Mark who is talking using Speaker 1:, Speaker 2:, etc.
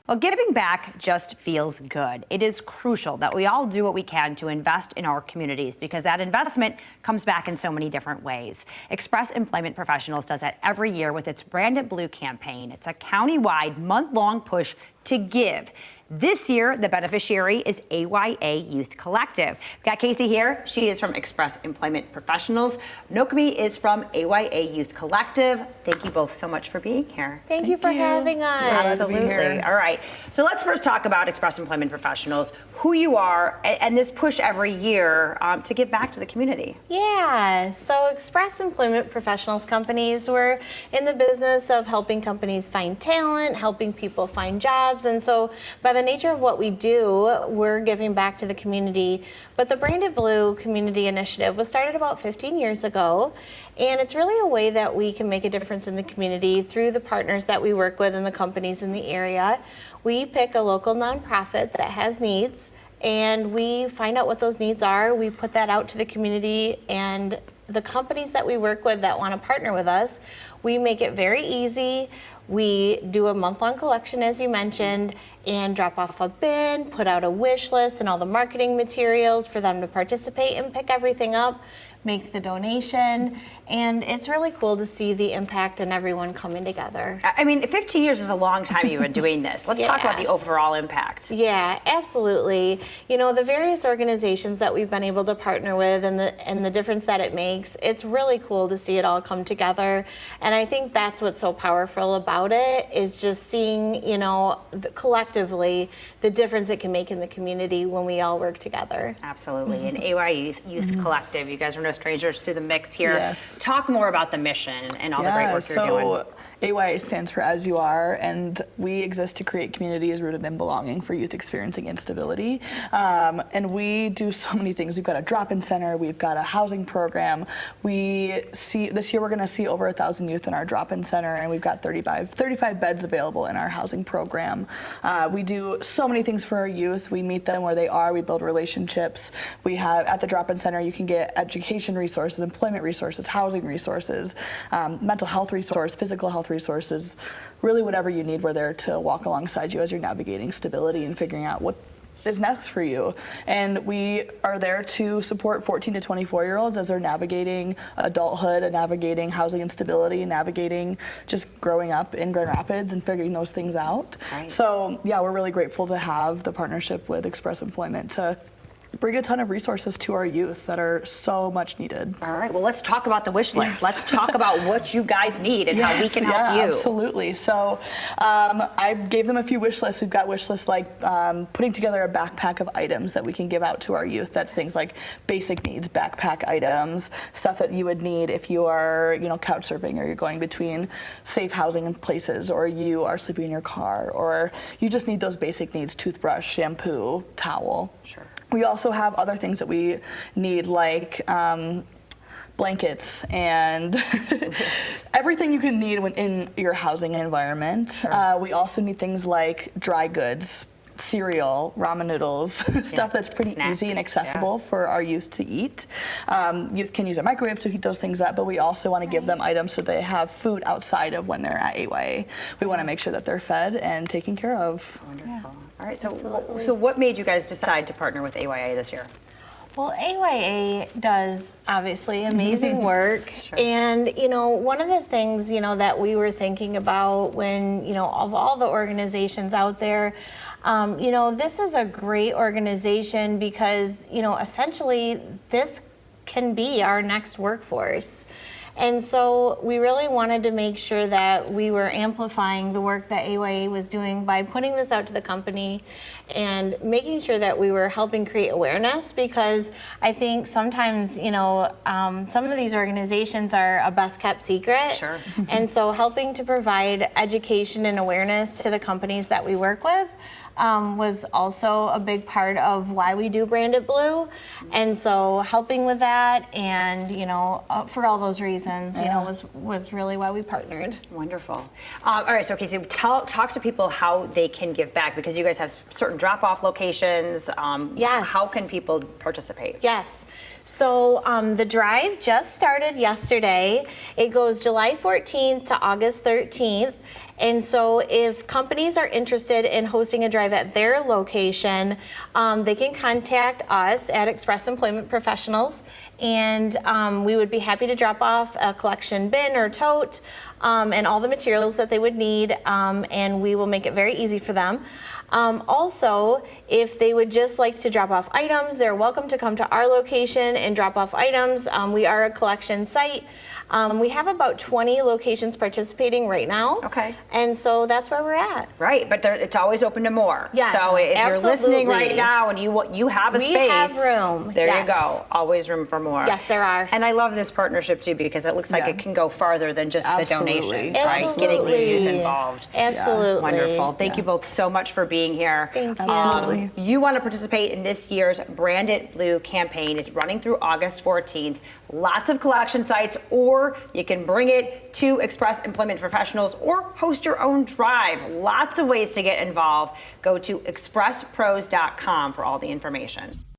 Speaker 1: Well, giving back just feels good. It is crucial that we all do what we can to invest in our communities because that investment comes back in so many different ways. Express Employment Professionals does that every year with its Branded Blue campaign. It's a county-wide, month-long push to give. This year, the beneficiary is AYA Youth Collective. We've got Casey here. She is from Express Employment Professionals. Nokami is from AYA Youth Collective. Thank you both so much for being here.
Speaker 2: Thank you for having us.
Speaker 1: Absolutely. All right. So let's first talk about Express Employment Professionals, who you are, and this push every year to give back to the community.
Speaker 2: Yeah. So Express Employment Professionals companies, we're in the business of helping companies find talent, helping people find jobs. And so by the nature of what we do, we're giving back to the community. But the Branded Blue Community Initiative was started about 15 years ago. And it's really a way that we can make a difference in the community through the partners that we work with and the companies in the area. We pick a local nonprofit that has needs, and we find out what those needs are. We put that out to the community, and the companies that we work with that want to partner with us, we make it very easy. We do a month-long collection, as you mentioned, and drop off a bin, put out a wish list and all the marketing materials for them to participate and pick everything up, make the donation, and it's really cool to see the impact and everyone coming together.
Speaker 1: I mean, 15 years is a long time you've been doing this. Let's talk about the overall impact.
Speaker 2: Yeah, absolutely. You know, the various organizations that we've been able to partner with and the difference that it makes, it's really cool to see it all come together. And I think that's what's so powerful about it, is just seeing, you know, collectively the difference it can make in the community when we all work together.
Speaker 1: Absolutely. And AYA Youth Collective, you guys are no strangers to the mix here.
Speaker 3: Yes.
Speaker 1: Talk more about the mission and all the great work you're doing.
Speaker 3: AYA stands for As You Are, and we exist to create communities rooted in belonging for youth experiencing instability. And we do so many things. We've got a drop-in center, we've got a housing program. This year we're gonna see over 1,000 youth in our drop-in center, and we've got 35 beds available in our housing program. We do so many things for our youth. We meet them where they are, we build relationships. We have, at the drop-in center, you can get education resources, employment resources, housing resources, mental health resources, physical health resources, really whatever you need, we're there to walk alongside you as you're navigating stability and figuring out what is next for you. And we are there to support 14 to 24-year-olds as they're navigating adulthood and navigating housing instability and navigating just growing up in Grand Rapids and figuring those things out.
Speaker 1: Right.
Speaker 3: So yeah, we're really grateful to have the partnership with Express Employment to bring a ton of resources to our youth that are so much needed.
Speaker 1: All right, well, let's talk about the wish list. Yes. Let's talk about what you guys need and how we can help you.
Speaker 3: Absolutely. So I gave them a few wish lists. We've got wish lists like putting together a backpack of items that we can give out to our youth. That's things like basic needs, backpack items, stuff that you would need if you are, you know, couch surfing or you're going between safe housing places, or you are sleeping in your car, or you just need those basic needs, toothbrush, shampoo, towel.
Speaker 1: Sure.
Speaker 3: We also have other things that we need, like blankets and everything you can need in your housing environment. Sure. We also need things like dry goods, cereal, ramen noodles, stuff that's pretty
Speaker 1: Snacks.
Speaker 3: Easy and accessible for our youth to eat. Youth can use a microwave to heat those things up, but we also want to give them items so they have food outside of when they're at AYA. We want to make sure that they're fed and taken care of.
Speaker 1: Wonderful. Yeah. All right, so what made you guys decide to partner with AYA this year?
Speaker 2: Well, AYA does obviously amazing work. Sure. And, you know, one of the things, you know, that we were thinking about when, you know, of all the organizations out there, you know, this is a great organization because, you know, essentially this can be our next workforce. And so we really wanted to make sure that we were amplifying the work that AYA was doing by putting this out to the company and making sure that we were helping create awareness, because I think sometimes, you know, some of these organizations are a best kept secret.
Speaker 1: Sure.
Speaker 2: And so helping to provide education and awareness to the companies that we work with was also a big part of why we do Branded Blue. And so helping with that and, you know, for all those reasons, you know, was really why we partnered.
Speaker 1: Wonderful. All right, so Casey, talk to people how they can give back, because you guys have certain drop-off locations.
Speaker 2: Yes.
Speaker 1: How can people participate?
Speaker 2: Yes. So the drive just started yesterday. It goes July 14th to August 13th. And so if companies are interested in hosting a drive at their location, they can contact us at Express Employment Professionals, and we would be happy to drop off a collection bin or tote and all the materials that they would need, and we will make it very easy for them. Also, if they would just like to drop off items, they're welcome to come to our location and drop off items. We are a collection site. We have about 20 locations participating right now.
Speaker 1: Okay.
Speaker 2: And so that's where we're at.
Speaker 1: Right, but it's always open to more.
Speaker 2: Yes,
Speaker 1: so if you're listening right
Speaker 2: absolutely.
Speaker 1: now and you have a
Speaker 2: We
Speaker 1: space,
Speaker 2: have room,
Speaker 1: there
Speaker 2: yes.
Speaker 1: you go. Always room for more.
Speaker 2: Yes, there are.
Speaker 1: And I love this partnership too because it looks like
Speaker 3: Yeah.
Speaker 1: it can go farther than just
Speaker 3: Absolutely.
Speaker 1: the donations, right? Getting
Speaker 2: Absolutely.
Speaker 1: these youth involved.
Speaker 2: Absolutely.
Speaker 1: Wonderful. Thank you both so much for being here.
Speaker 2: Thank you.
Speaker 3: Absolutely.
Speaker 1: You want to participate in this year's Brand It Blue campaign. It's running through August 14th. Lots of collection sites, or you can bring it to Express Employment Professionals or host your own drive. Lots of ways to get involved. Go to expresspros.com for all the information.